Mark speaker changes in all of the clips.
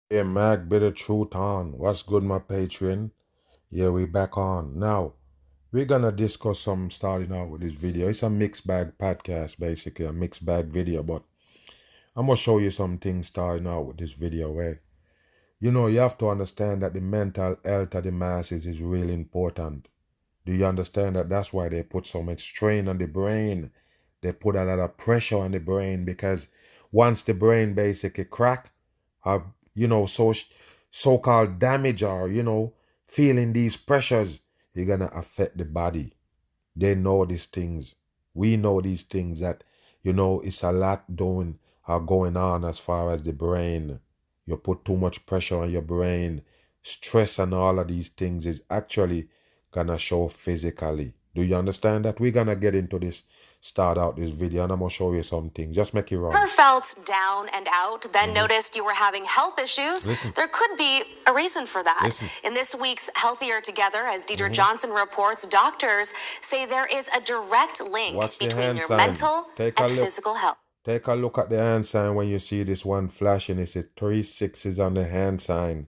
Speaker 1: Hey Mac, bit of truth on. What's good, my patron? Yeah, we back on. Now, we're gonna discuss some starting out with this video. It's a mixed bag podcast, basically, a mixed bag video, but I'm gonna show you some things starting out with this video where you have to understand that the mental health of the masses is really important. Do you understand that? That's why they put so much strain on the brain. They put a lot of pressure on the brain because once the brain basically crack, or so-called damage, or feeling these pressures, you're gonna affect the body. They know these things. We know these things that it's a lot going on as far as the brain. You put too much pressure on your brain. Stress and all of these things is actually gonna show physically. Do you understand that? We're gonna get into this, start out this video, and I'm gonna show you something. Just make it run.
Speaker 2: Ever felt down and out, then noticed you were having health issues?
Speaker 1: Listen.
Speaker 2: There could be a reason for that.
Speaker 1: Listen.
Speaker 2: In this week's Healthier Together, as Deidre Johnson reports, doctors say there is a direct link
Speaker 1: Watch the
Speaker 2: between
Speaker 1: hand
Speaker 2: your
Speaker 1: sign.
Speaker 2: mental
Speaker 1: Take a
Speaker 2: and
Speaker 1: look.
Speaker 2: physical health.
Speaker 1: Take a look at the hand sign when you see this one flashing. It's 3 6s on the hand sign.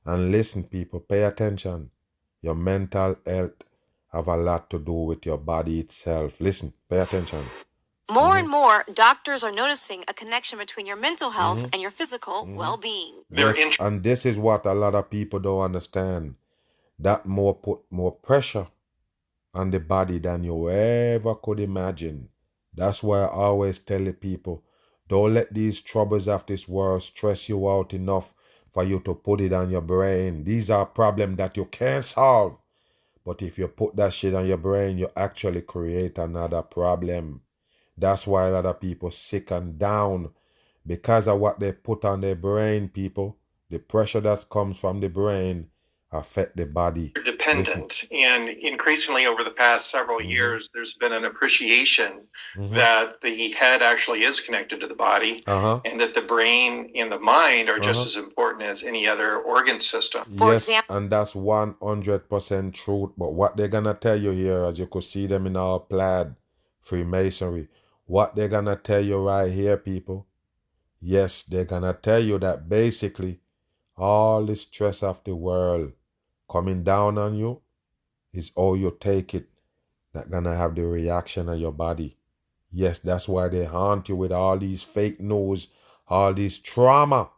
Speaker 1: And listen, people, pay attention. Your mental health have a lot to do with your body itself. Listen, pay attention.
Speaker 2: More and more, doctors are noticing a connection between your mental health and your physical well-being.
Speaker 1: Yes, and this is what a lot of people don't understand. That put more pressure on the body than you ever could imagine. That's why I always tell the people, don't let these troubles of this world stress you out enough for you to put it on your brain. These are problems that you can't solve. But if you put that shit on your brain, you actually create another problem. That's why a lot of people sick and down because of what they put on their brain, people. The pressure that comes from the brain affect the body.
Speaker 3: Dependent. Listen. And increasingly over the past several years, there's been an appreciation that the head actually is connected to the body and that the brain and the mind are just as important as any other organ system.
Speaker 1: Yes, and that's 100% truth. But what they're going to tell you here, as you could see them in our plaid, Freemasonry, what they're going to tell you right here, people, yes, they're going to tell you that basically all the stress of the world coming down on you is how you take it that gonna have the reaction of your body. Yes, that's why they haunt you with all these fake news, all this trauma.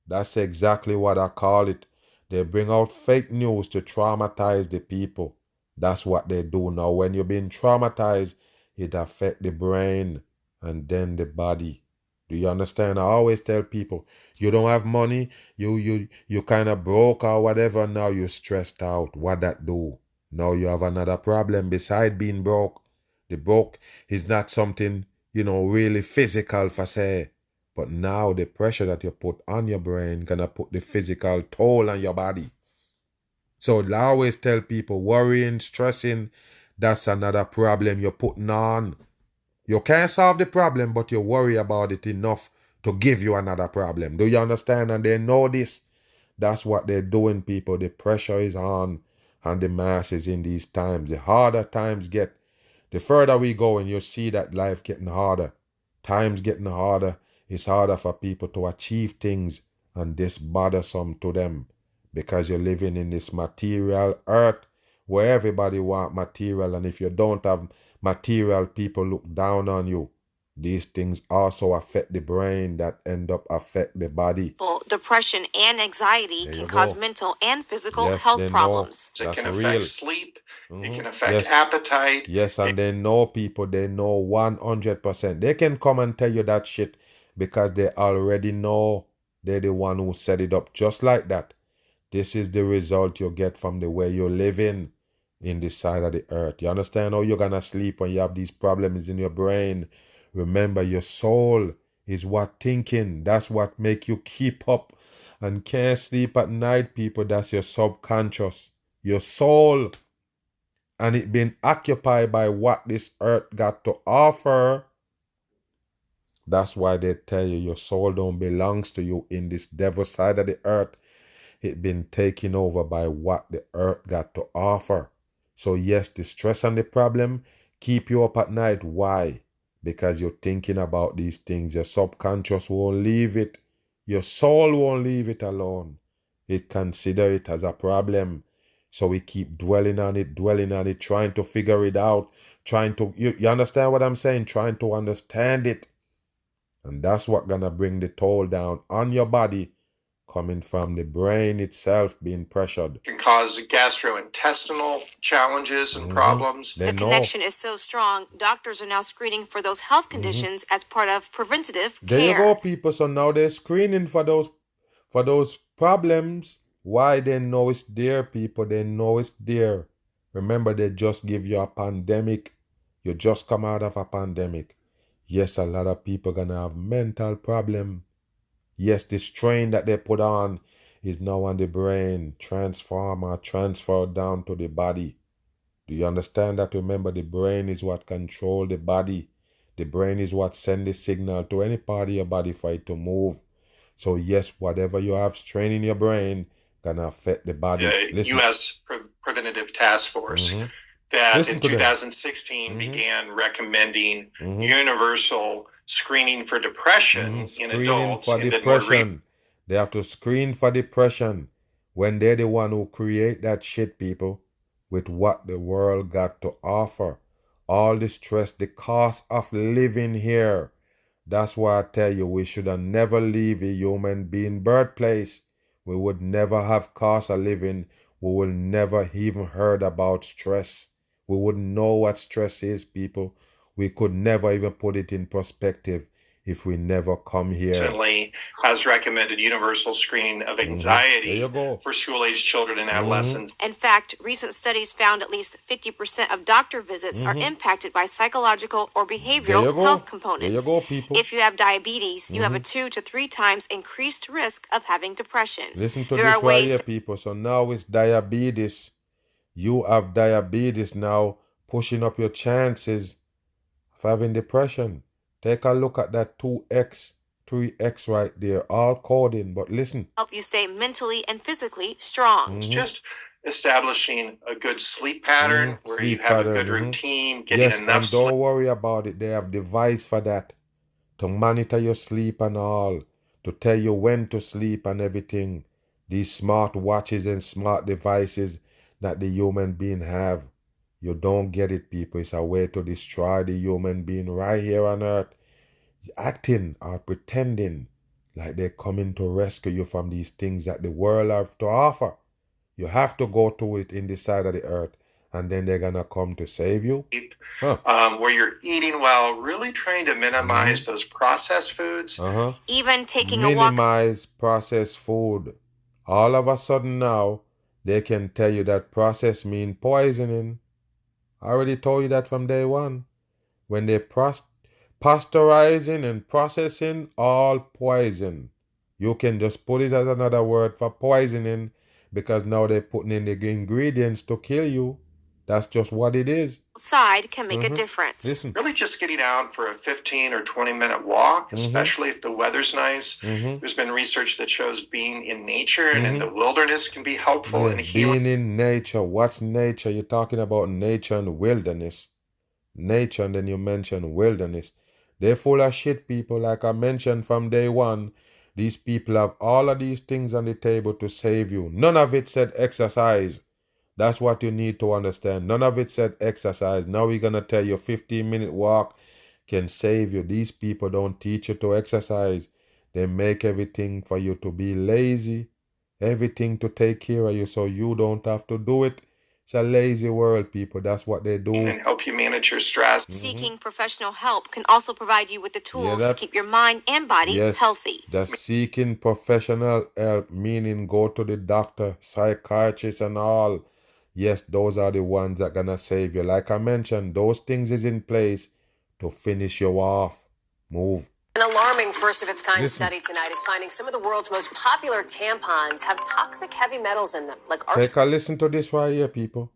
Speaker 1: That's exactly what I call it. They bring out fake news to traumatize the people. That's what they do now. When you're being traumatized, it affects the brain and then the body. Do you understand? I always tell people, you don't have money, you kind of broke or whatever, now you're stressed out. What that do? Now you have another problem beside being broke. The broke is not something, really physical for say. But now the pressure that you put on your brain gonna put the physical toll on your body. So I always tell people, worrying, stressing, that's another problem you're putting on. You can't solve the problem, but you worry about it enough to give you another problem. Do you understand? And they know this. That's what they're doing, people. The pressure is on the masses in these times. The harder times get, the further we go, and you see that life getting harder. Times getting harder. It's harder for people to achieve things, and this bothersome to them because you're living in this material earth where everybody want material, and if you don't have material, people look down on you. These things also affect the brain that end up affect the body.
Speaker 2: Well, depression and anxiety can cause mental and physical health problems.
Speaker 3: It can affect sleep. It can affect appetite.
Speaker 1: Yes, and they know, people, they know 100%. They can come and tell you that shit because they already know they're the one who set it up just like that. This is the result you get from the way you're living in this side of the earth. You understand how you're gonna sleep when you have these problems in your brain? Remember, your soul is what thinking. That's what make you keep up and can't sleep at night, people. That's your subconscious, your soul. And it been occupied by what this earth got to offer. That's why they tell you your soul don't belongs to you in this devil side of the earth. It been taken over by what the earth got to offer. So yes, the stress and the problem keep you up at night. Why? Because you're thinking about these things. Your subconscious won't leave it. Your soul won't leave it alone. It consider it as a problem. So we keep dwelling on it, trying to figure it out, you understand what I'm saying? Trying to understand it. And that's what gonna bring the toll down on your body, coming from the brain itself being pressured.
Speaker 3: Can cause gastrointestinal challenges and problems.
Speaker 2: The connection is so strong, doctors are now screening for those health conditions as part of preventative care.
Speaker 1: There you go, people. So now they're screening for those problems. Why? They know it's there, people. They know it's there. Remember, they just give you a pandemic. You just come out of a pandemic. Yes, a lot of people gonna have mental problem. Yes, the strain that they put on is now on the brain, transferred down to the body. Do you understand that? Remember, the brain is what control the body. The brain is what send the signal to any part of your body for it to move. So yes, whatever you have strain in your brain gonna affect the body.
Speaker 3: The U.S. Preventative Task Force that in 2016 began recommending universal screening for depression in adults.
Speaker 1: They have to screen for depression when they're the one who create that shit, people, with what the world got to offer. All the stress, the cost of living here. That's why I tell you, we should have never leave a human being birthplace. We would never have cost of living. We will never even heard about stress. We wouldn't know what stress is, people. We could never even put it in perspective if we never come here.
Speaker 3: Recently has recommended universal screening of anxiety for school-age children and adolescents.
Speaker 2: In fact, recent studies found at least 50% of doctor visits are impacted by psychological or behavioral health components.
Speaker 1: There you go, people.
Speaker 2: If you have diabetes, you have a 2 to 3 times increased risk of having depression.
Speaker 1: Listen to this right here, people. So now it's diabetes. You have diabetes now, pushing up your chances of having depression. Take a look at that 2x, 3x right there, all coding. But listen.
Speaker 2: Help you stay mentally and physically strong.
Speaker 3: It's just establishing a good sleep pattern where you have a good routine, getting enough sleep.
Speaker 1: And don't worry about it. They have device for that, to monitor your sleep and all, to tell you when to sleep and everything. These smart watches and smart devices that the human being have. You don't get it, people. It's a way to destroy the human being right here on earth. Acting or pretending like they're coming to rescue you from these things that the world have to offer. You have to go to it in the side of the earth, and then they're gonna come to save you.
Speaker 3: Where you're eating well, really trying to minimize those processed foods.
Speaker 2: Even taking a walk.
Speaker 1: Minimize processed food. All of a sudden now, they can tell you that process mean poisoning. I already told you that from day one. When they pasteurizing and processing, all poison. You can just put it as another word for poisoning, because now they're putting in the ingredients to kill you. That's just what it is.
Speaker 2: Outside can make a difference.
Speaker 1: Listen.
Speaker 3: Really just getting out for a 15 or 20-minute walk, especially if the weather's nice. There's been research that shows being in nature and in the wilderness can be helpful in healing.
Speaker 1: Being in nature. What's nature? You're talking about nature and wilderness. Nature, and then you mention wilderness. They're full of shit, people. Like I mentioned from day one, these people have all of these things on the table to save you. None of it said exercise. That's what you need to understand. None of it said exercise. Now we're going to tell you 15-minute walk can save you. These people don't teach you to exercise. They make everything for you to be lazy. Everything to take care of you so you don't have to do it. It's a lazy world, people. That's what they do.
Speaker 3: And help you manage your stress.
Speaker 2: Seeking professional help can also provide you with the tools to keep your mind and body healthy.
Speaker 1: That's seeking professional help, meaning go to the doctor, psychiatrist and all. Yes, those are the ones that gonna save you. Like I mentioned, those things is in place to finish you off. Move.
Speaker 4: An alarming first-of-its-kind study tonight is finding some of the world's most popular tampons have toxic heavy metals in them, like
Speaker 1: arsenic. Take a listen to this right here, people.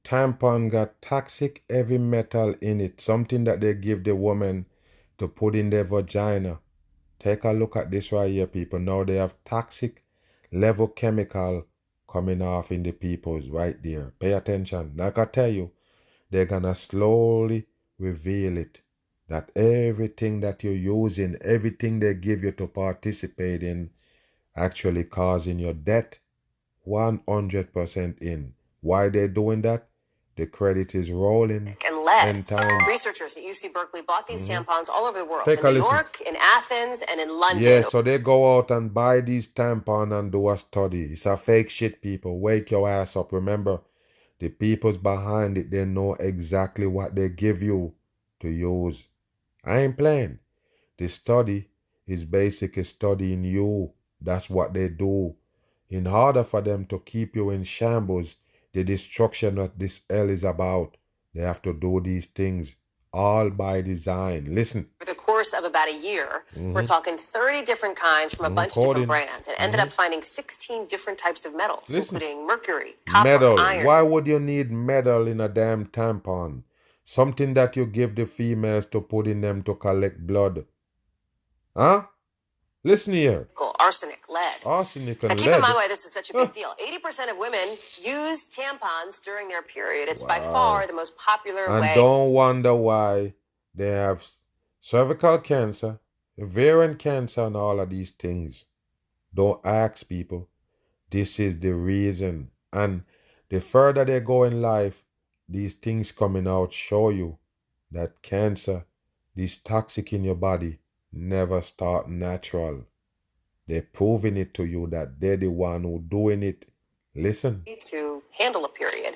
Speaker 1: Tampon got toxic heavy metal in it, something that they give the woman to put in their vagina. Take a look at this right here, people. Now they have toxic level chemical coming off in the people's right there. Pay attention. Like I tell you, they're gonna slowly reveal it. that everything that you're using, everything they give you to participate in, actually causing your death 100% in. Why they doing that? The credit is rolling.
Speaker 4: And lead.
Speaker 1: In time.
Speaker 4: Researchers at UC Berkeley bought these tampons all over the world.
Speaker 1: Take
Speaker 4: in
Speaker 1: a
Speaker 4: New
Speaker 1: listen.
Speaker 4: York, in Athens, and in London.
Speaker 1: Yeah, so they go out and buy these tampons and do a study. It's a fake shit, people. Wake your ass up. Remember, the people's behind it, they know exactly what they give you to use. I ain't playing. The study is basically studying you. That's what they do. In order for them to keep you in shambles, the destruction that this hell is about, they have to do these things all by design. Listen.
Speaker 4: For the course of about a year, we're talking 30 different kinds from a bunch of different brands, and ended up finding 16 different types of metals, including mercury, copper,
Speaker 1: metal.
Speaker 4: iron.
Speaker 1: Why would you need metal in a damn tampon? Something that you give the females to put in them to collect blood. Huh? Listen here.
Speaker 4: Arsenic, lead.
Speaker 1: Arsenic and
Speaker 4: now, keep
Speaker 1: lead.
Speaker 4: in mind why this is such a big deal. 80% of women use tampons during their period. It's by far the most popular way.
Speaker 1: And don't wonder why they have cervical cancer, ovarian cancer, and all of these things. Don't ask people. This is the reason. And the further they go in life, these things coming out show you that cancer, this toxic in your body, never start natural. They're proving it to you that they're the one who doing it. Listen.
Speaker 4: To handle a period.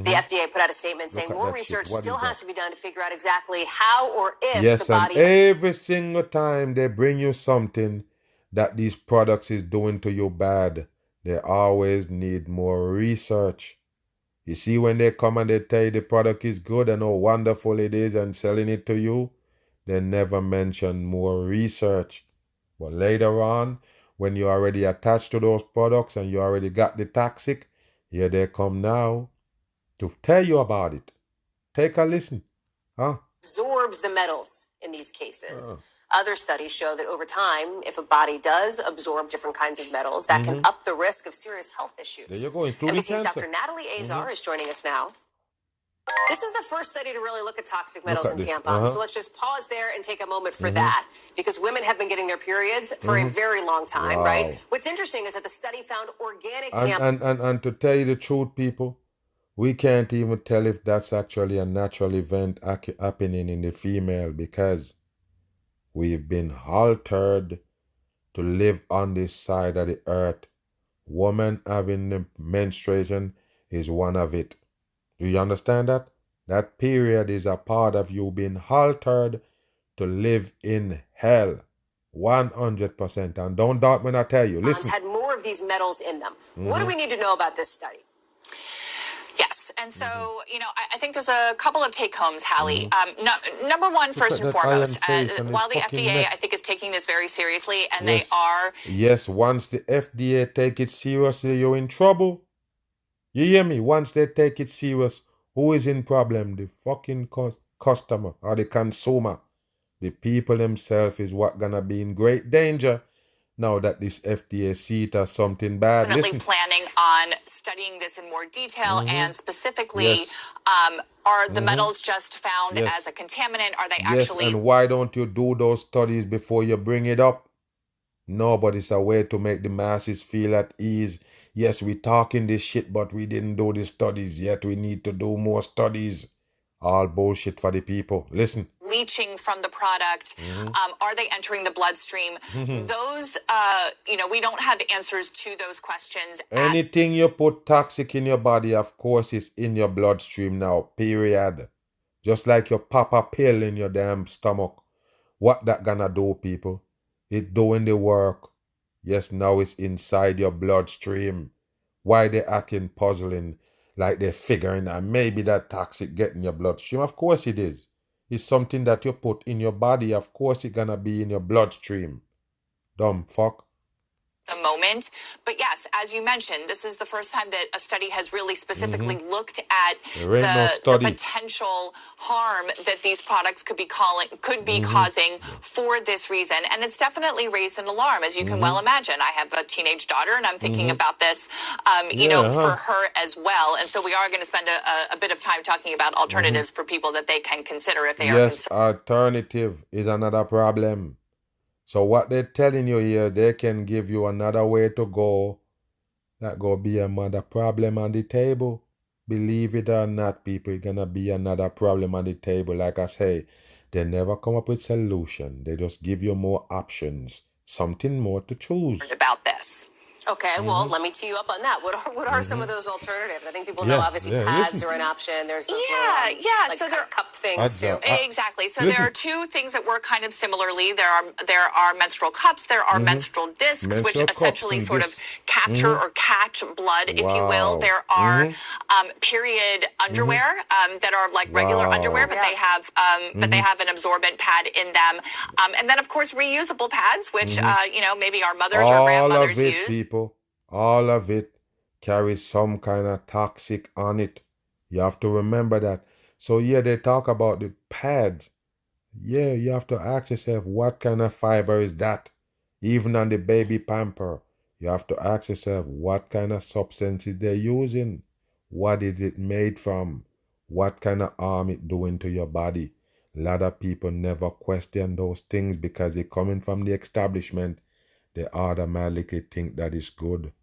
Speaker 4: The FDA put out a statement saying more research still has to be done to figure out exactly how or if the body...
Speaker 1: Yes, and every single time they bring you something that these products is doing to you bad, they always need more research. You see, when they come and they tell you the product is good and how wonderful it is and selling it to you, they never mention more research. But later on, when you're already attached to those products and you already got the toxic, here they come now to tell you about it. Take a listen.
Speaker 4: Absorbs the metals in these cases. Other studies show that over time, if a body does absorb different kinds of metals, that can up the risk of serious health issues.
Speaker 1: There you go, including
Speaker 4: NBC's
Speaker 1: cancer.
Speaker 4: Dr. Natalie Azar is joining us now. This is the first study to really look at toxic metals in tampons. So let's just pause there and take a moment for that, because women have been getting their periods for a very long time, right? What's interesting is that the study found organic tampons.
Speaker 1: And to tell you the truth, people, we can't even tell if that's actually a natural event happening in the female, because we've been altered to live on this side of the earth. Woman having the menstruation is one of it. Do you understand that? That period is a part of you being altered to live in hell. 100%. And don't doubt when I tell you. Listen.
Speaker 4: Had more of these metals in them. What do we need to know about this study?
Speaker 5: Yes, and so, I think there's a couple of take-homes, Hallie. Number one, first and foremost, while the FDA, I think, is taking this very seriously, and they are...
Speaker 1: Yes, once the FDA take it seriously, you're in trouble. You hear me? Once they take it serious, who is in problem? The fucking customer or the consumer. The people themselves is what gonna be in great danger now that this FDA see it as something bad.
Speaker 5: Definitely planning on studying this in more detail, and specifically, are the metals just found as a contaminant? Are they actually...
Speaker 1: Yes, and why don't you do those studies before you bring it up? No, but it's a way to make the masses feel at ease. Yes, we're talking this shit, but we didn't do the studies yet. We need to do more studies. All bullshit for the people. Listen.
Speaker 5: Leaching from the product. Are they entering the bloodstream? Those, we don't have answers to those questions.
Speaker 1: Anything you put toxic in your body, of course, is in your bloodstream now, period. Just like you pop a pill in your damn stomach. What that gonna do, people? It doing the work. Yes, now it's inside your bloodstream. Why they acting puzzling, like they're figuring that maybe that toxic get in your bloodstream? Of course it is. It's something that you put in your body. Of course it's gonna be in your bloodstream. Dumb fuck.
Speaker 5: The moment. important. But yes, as you mentioned, this is the first time that a study has really specifically looked at the potential harm that these products could be causing for this reason. And it's definitely raised an alarm, as you can well imagine. I have a teenage daughter, and I'm thinking about this, for her as well. And so we are going to spend a bit of time talking about alternatives for people that they can consider if they are concerned.
Speaker 1: Yes, alternative is another problem. So what they're telling you here, they can give you another way to go. That go be another problem on the table. Believe it or not, people, it's gonna be another problem on the table. Like I say, they never come up with solution. They just give you more options, something more to choose.
Speaker 4: About this. Okay, well, let me tee you up on that. What are some of those alternatives? I think people know, obviously, pads are an option. There's those
Speaker 5: so
Speaker 4: there are cup things, too.
Speaker 5: Exactly. So there are two things that work kind of similarly. There are menstrual cups. There are menstrual discs, which essentially sort of capture or catch blood, if you will. There are period underwear that are like regular underwear, but they have an absorbent pad in them. And then, of course, reusable pads, which, maybe our mothers or grandmothers use.
Speaker 1: People, all of it carries some kind of toxic on it. You have to remember that. So they talk about the pads. You have to ask yourself, what kind of fiber is that? Even on the baby pamper, you have to ask yourself, what kind of substances they're using? What is it made from? What kind of harm it doing to your body? A lot of people never question those things because they're coming from the establishment. They automatically think that is good.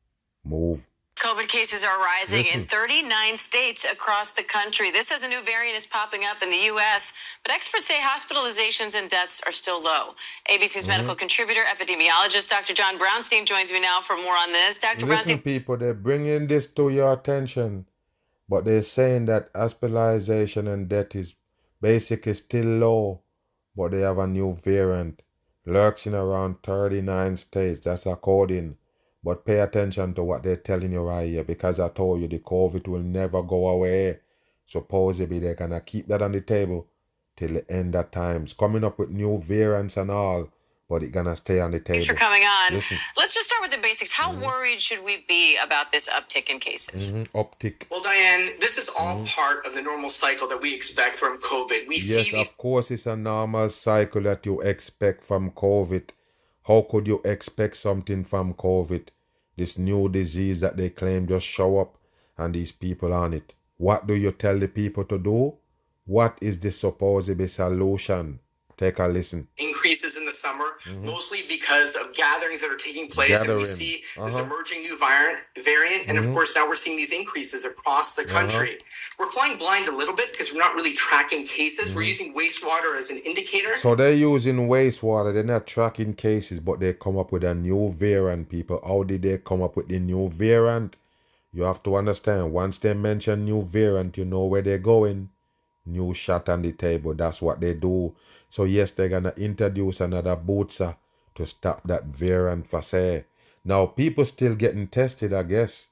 Speaker 1: Move.
Speaker 2: COVID cases are rising in 39 states across the country. This as a new variant is popping up in the U.S., but experts say hospitalizations and deaths are still low. ABC's medical contributor, epidemiologist Dr. John Brownstein joins me now for more on this. Dr.
Speaker 1: Listen,
Speaker 2: Brownstein.
Speaker 1: People, they're bringing this to your attention, but they're saying that hospitalization and death is basically still low, but they have a new variant. Lurks in around 39 states. That's according. But pay attention to what they're telling you right here, because I told you the COVID will never go away. Supposedly they're going to keep that on the table till the end of times. Coming up with new variants and all, but it's going to stay on the table.
Speaker 2: Thanks for coming on.
Speaker 1: Listen.
Speaker 2: Let's just start with the basics. How worried should we be about this uptick in cases?
Speaker 1: Uptick.
Speaker 6: Well, Diane, this is all part of the normal cycle that we expect from COVID.
Speaker 1: Yes, of course it's a normal cycle that you expect from COVID. How could you expect something from COVID? This new disease that they claim just show up and these people on it. What do you tell the people to do? What is the supposed solution? Take a listen.
Speaker 6: Increases in the summer, mostly because of gatherings that are taking place, and we see this emerging new variant, and of course now we're seeing these increases across the country. We're flying blind a little bit because we're not really tracking cases. We're using wastewater as an indicator.
Speaker 1: So they're using wastewater. They're not tracking cases, but they come up with a new variant, people. How did they come up with the new variant? You have to understand, once they mention new variant, you know where they're going. New shot on the table. That's what they do. So yes, they're going to introduce another booster to stop that variant for say. Now, people still getting tested, I guess.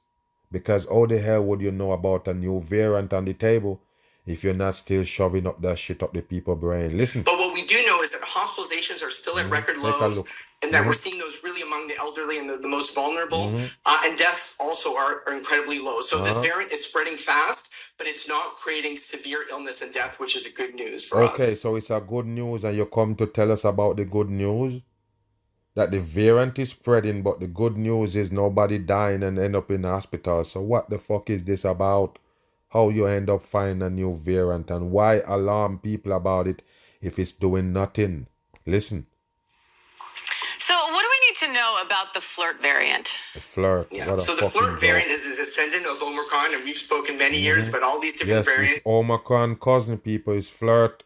Speaker 1: Because how the hell would you know about a new variant on the table if you're not still shoving up that shit up the people's brain? Listen.
Speaker 6: But what we do know is that hospitalizations are still at record lows, and that we're seeing those really among the elderly and the most vulnerable, and deaths also are incredibly low. So this variant is spreading fast, but it's not creating severe illness and death, which is a good news for us.
Speaker 1: Okay, so it's a good news, and you come to tell us about the good news? That the variant is spreading, but the good news is nobody dying and end up in the hospital. So what the fuck is this about? How you end up finding a new variant, and why alarm people about it if it's doing nothing? Listen.
Speaker 2: So what do we need to know about the flirt variant?
Speaker 1: The flirt.
Speaker 6: Yeah. So the flirt variant is a descendant of Omicron, and we've spoken many years about all these different variants.
Speaker 1: It's Omicron cousin, people. Is flirt.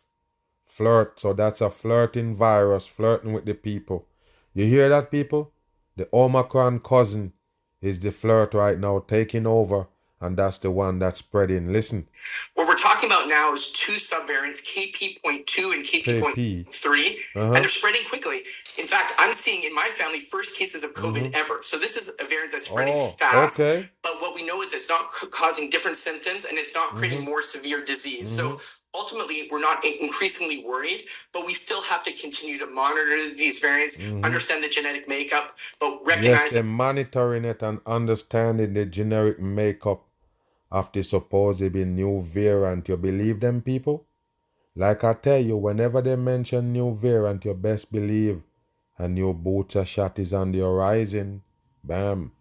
Speaker 1: Flirt. So that's a flirting virus, flirting with the people. You hear that, people? The Omicron cousin is the flirt right now taking over, and that's the one that's spreading. Listen.
Speaker 6: What we're talking about now is two subvariants, KP.2 and KP.3, and they're spreading quickly. In fact, I'm seeing in my family first cases of COVID ever. So this is a variant that's spreading fast. Okay. But what we know is it's not causing different symptoms, and it's not creating more severe disease. So Ultimately, we're not increasingly worried, but we still have to continue to monitor these variants, understand the genetic makeup, but recognize...
Speaker 1: Yes, they're monitoring it and understanding the generic makeup of the supposedly new variant. You believe them, people? Like I tell you, whenever they mention new variant, you best believe a new booster shot is on the horizon. Bam.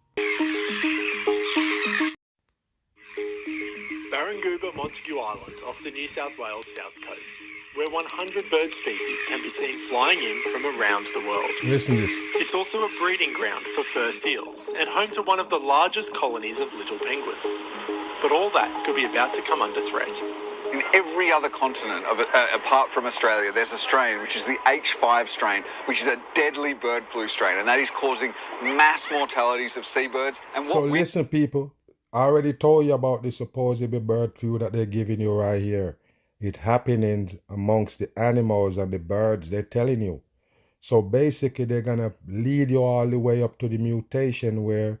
Speaker 7: Barangouba, Montague Island, off the New South Wales south coast, where 100 bird species can be seen flying in from around the world.
Speaker 1: Listen to this.
Speaker 7: It's also a breeding ground for fur seals and home to one of the largest colonies of little penguins. But all that could be about to come under threat.
Speaker 8: In every other continent, apart from Australia, there's a strain, which is the H5 strain, which is a deadly bird flu strain, and that is causing mass mortalities of seabirds. And what
Speaker 1: listen, people, I already told you about the supposedly bird flu that they're giving you right here. It happening amongst the animals and the birds, they're telling you. So basically, they're going to lead you all the way up to the mutation where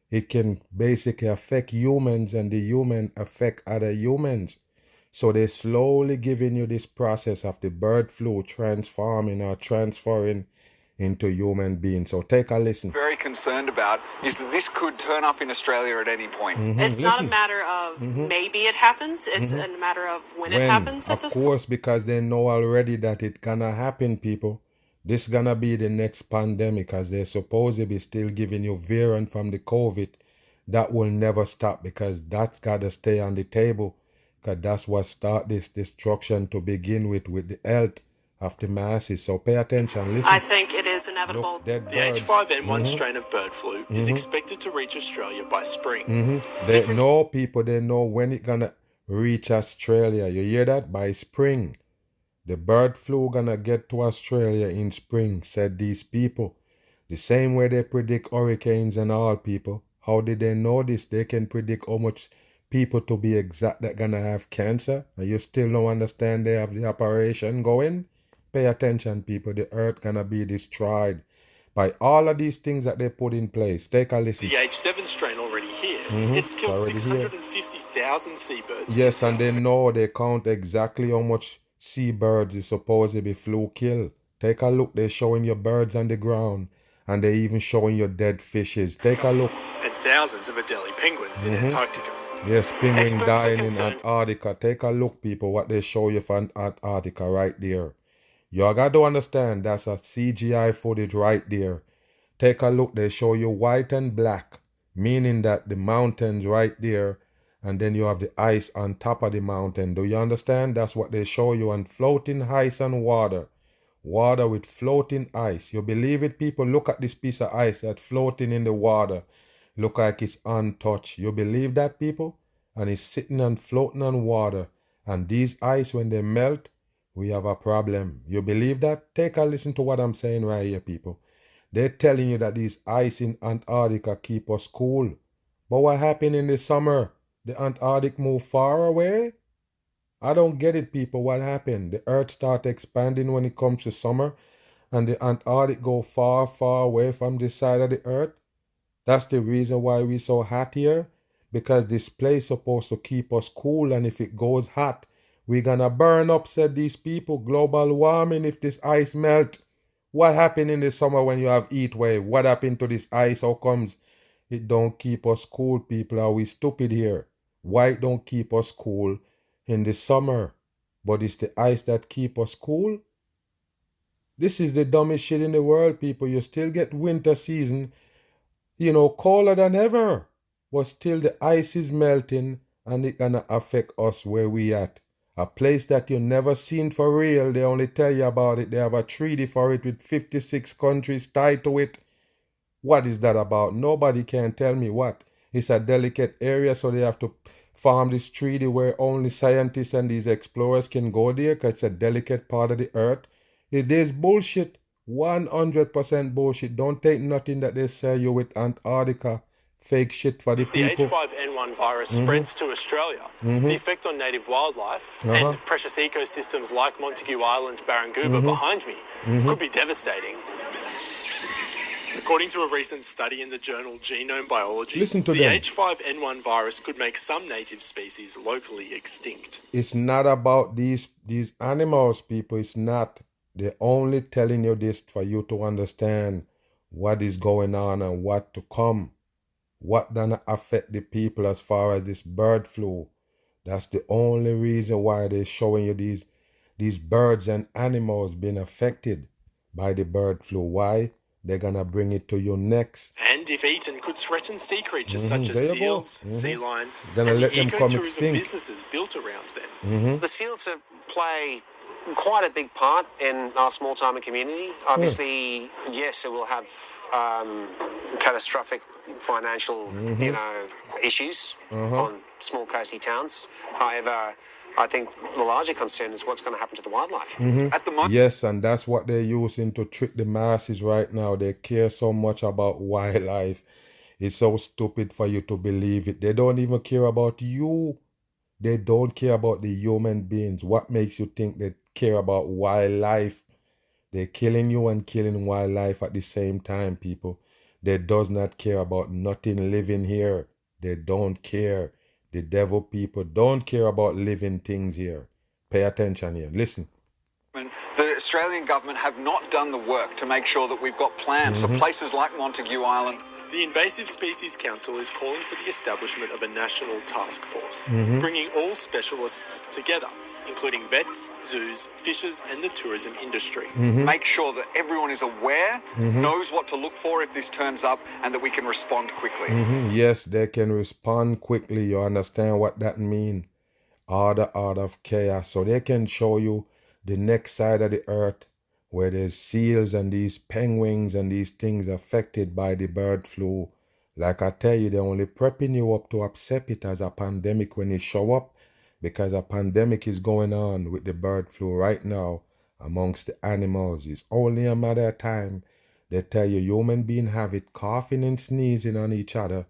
Speaker 1: it can basically affect humans and the human affect other humans. So they're slowly giving you this process of the bird flu transforming or transferring into human beings. So take a listen.
Speaker 8: Very concerned about is that this could turn up in Australia at any point.
Speaker 9: It's not a matter of maybe it happens. It's a matter of when it happens at this point.
Speaker 1: Of course, because they know already that it's gonna happen, people. This gonna be the next pandemic, as they're supposed to be still giving you variant from the COVID. That will never stop, because that's gotta stay on the table. Because that's what start this destruction to begin with the health of the masses. So pay attention, listen.
Speaker 9: I think it is inevitable.
Speaker 7: The H5N1 strain of bird flu is expected to reach Australia by spring.
Speaker 1: They know, people, they know when it's gonna reach Australia. You hear that? By spring. The bird flu gonna get to Australia in spring, said these people. The same way they predict hurricanes and all, people. How did they know this? They can predict how much people to be exact that gonna have cancer, and you still don't understand they have the operation going. Pay attention, people. The earth gonna be destroyed by all of these things that they put in place. Take a listen.
Speaker 7: The H7 strain already here. It's killed 650,000 seabirds.
Speaker 1: Yes, and they know, they count exactly how much seabirds is supposed to be flu kill. Take a look. They're showing you birds on the ground, and they're even showing you dead fishes. Take a look.
Speaker 7: And thousands of Adelie penguins in Antarctica.
Speaker 1: Yes, penguins dying in Antarctica. Take a look, people, what they show you for Antarctica right there. You got to understand, that's a CGI footage right there. Take a look, they show you white and black, meaning that the mountains right there, and then you have the ice on top of the mountain. Do you understand? That's what they show you, and floating ice and water. Water with floating ice. You believe it, people? Look at this piece of ice that's floating in the water. Look like it's untouched. You believe that, people? And it's sitting and floating on water. And these ice, when they melt, we have a problem. You believe that? Take a listen to what I'm saying right here, people. They're telling you that these ice in Antarctica keep us cool. But what happened in the summer? The Antarctic moved far away? I don't get it, people. What happened? The earth start expanding when it comes to summer, and the Antarctic go far, far away from this side of the earth? That's the reason why we're so hot here, because this place is supposed to keep us cool, and if it goes hot, we're gonna burn up, said these people. Global warming, if this ice melt. What happened in the summer when you have heat wave? What happened to this ice? How comes it don't keep us cool, people? Are we stupid here? Why it don't keep us cool in the summer, but it's the ice that keep us cool? This is the dumbest shit in the world, people. You still get winter season, colder than ever, but still the ice is melting, and it gonna affect us where we at. A place that you never seen for real. They only tell you about it. They have a treaty for it with 56 countries tied to it. What is that about? Nobody can tell me what. It's a delicate area, so they have to form this treaty where only scientists and these explorers can go there, because it's a delicate part of the earth. It is bullshit. 100% bullshit. Don't take nothing that they sell you with Antarctica. Fake shit for the people.
Speaker 7: The H5N1 virus spreads to Australia. The effect on native wildlife and precious ecosystems like Montague Island, Barangouba behind me could be devastating. According to a recent study in the journal Genome Biology,
Speaker 1: Listen to
Speaker 7: the
Speaker 1: them.
Speaker 7: H5N1 virus could make some native species locally extinct.
Speaker 1: It's not about these animals, people. It's not. They're only telling you this for you to understand what is going on and what to come. What gonna affect the people as far as this bird flu. That's the only reason why they're showing you these birds and animals being affected by the bird flu. Why? They're gonna bring it to you next.
Speaker 7: And if eaten, could threaten sea creatures such as seals, sea lions,
Speaker 1: Gonna
Speaker 7: and
Speaker 1: let
Speaker 7: the
Speaker 1: them come
Speaker 7: ecotourism
Speaker 1: extinct.
Speaker 7: businesses built around them.
Speaker 10: The seals play quite a big part in our small timing community. Obviously, yes, it will have catastrophic financial, issues on small coasty towns. However, I think the larger concern is what's going to happen to the wildlife.
Speaker 8: At the moment,
Speaker 1: Yes, and that's what they're using to trick the masses right now. They care so much about wildlife. It's so stupid for you to believe it. They don't even care about you. They don't care about the human beings. What makes you think they care about wildlife? They're killing you and killing wildlife at the same time, people. They does not care about nothing living here. They don't care. The devil people don't care about living things here. Pay attention here. Listen.
Speaker 8: the Australian government have not done the work to make sure that we've got plans for places like Montague Island.
Speaker 7: The Invasive Species Council is calling for the establishment of a national task force, bringing all specialists together, including vets, zoos, fishers and the tourism industry.
Speaker 8: Make sure that everyone is aware, knows what to look for if this turns up, and that we can respond quickly.
Speaker 1: Yes, they can respond quickly. You understand what that means? Order out of chaos. So they can show you the next side of the earth where there's seals and these penguins and these things affected by the bird flu. Like I tell you, they're only prepping you up to accept it as a pandemic when it show up, because a pandemic is going on with the bird flu right now amongst the animals. It's only a matter of time. They tell you human beings have it coughing and sneezing on each other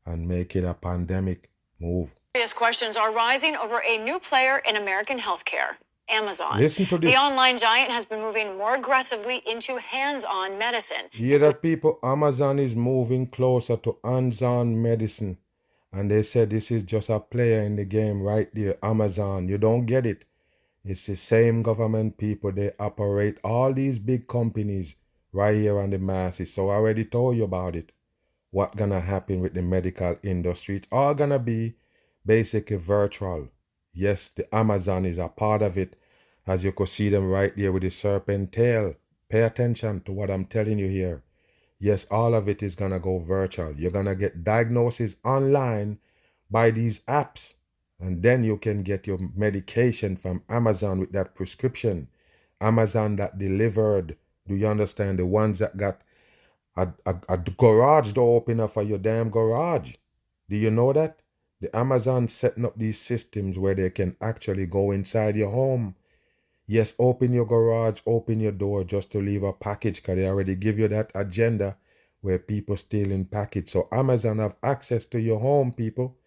Speaker 1: and make it a pandemic. Move.
Speaker 2: Serious questions are rising over a new player in American healthcare, Amazon.
Speaker 1: Listen to this.
Speaker 2: The online giant has been moving more aggressively into hands-on medicine.
Speaker 1: You hear that, people? Amazon is moving closer to hands-on medicine. And they said this is just a player in the game right there, Amazon. You don't get it. It's the same government people. They operate all these big companies right here on the masses. So I already told you about it. What gonna happen with the medical industry? It's all gonna be basically virtual. Yes, the Amazon is a part of it. As you could see them right there with the serpent tail. Pay attention to what I'm telling you here. Yes, all of it is going to go virtual. You're going to get diagnosis online by these apps. And then you can get your medication from Amazon with that prescription. Amazon that delivered. Do you understand? The ones that got a garage door opener for your damn garage. Do you know that? The Amazon setting up these systems where they can actually go inside your home. Yes, open your garage, open your door just to leave a package, because they already give you that agenda where people stealing package. So Amazon have access to your home, people.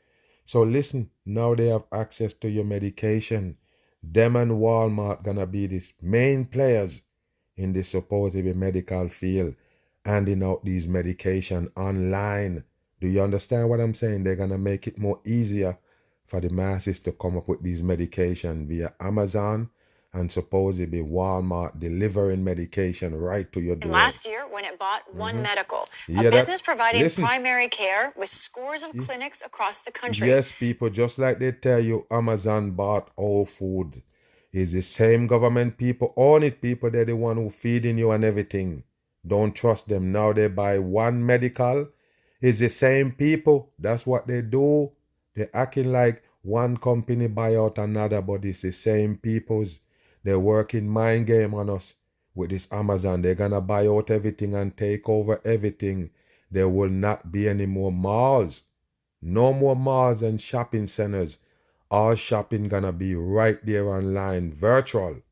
Speaker 1: So listen, now they have access to your medication. Them and Walmart gonna be these main players in the supposedly medical field, handing out these medication online. Do you understand what I'm saying? They're gonna make it more easier for the masses to come up with these medication via Amazon, and supposedly Walmart delivering medication right to your door.
Speaker 2: Last year, when it bought One Medical, a business providing primary care with scores of clinics across the country.
Speaker 1: Yes, people, just like they tell you Amazon bought Whole Food. It's the same government people own it, people. They're the one who feeding you and everything. Don't trust them. Now they buy One Medical. It's the same people. That's what they do. They're acting like one company buy out another, but it's the same people's. They're working mind game on us with this Amazon. They're going to buy out everything and take over everything. There will not be any more malls. No more malls and shopping centers. All shopping going to be right there online, virtual.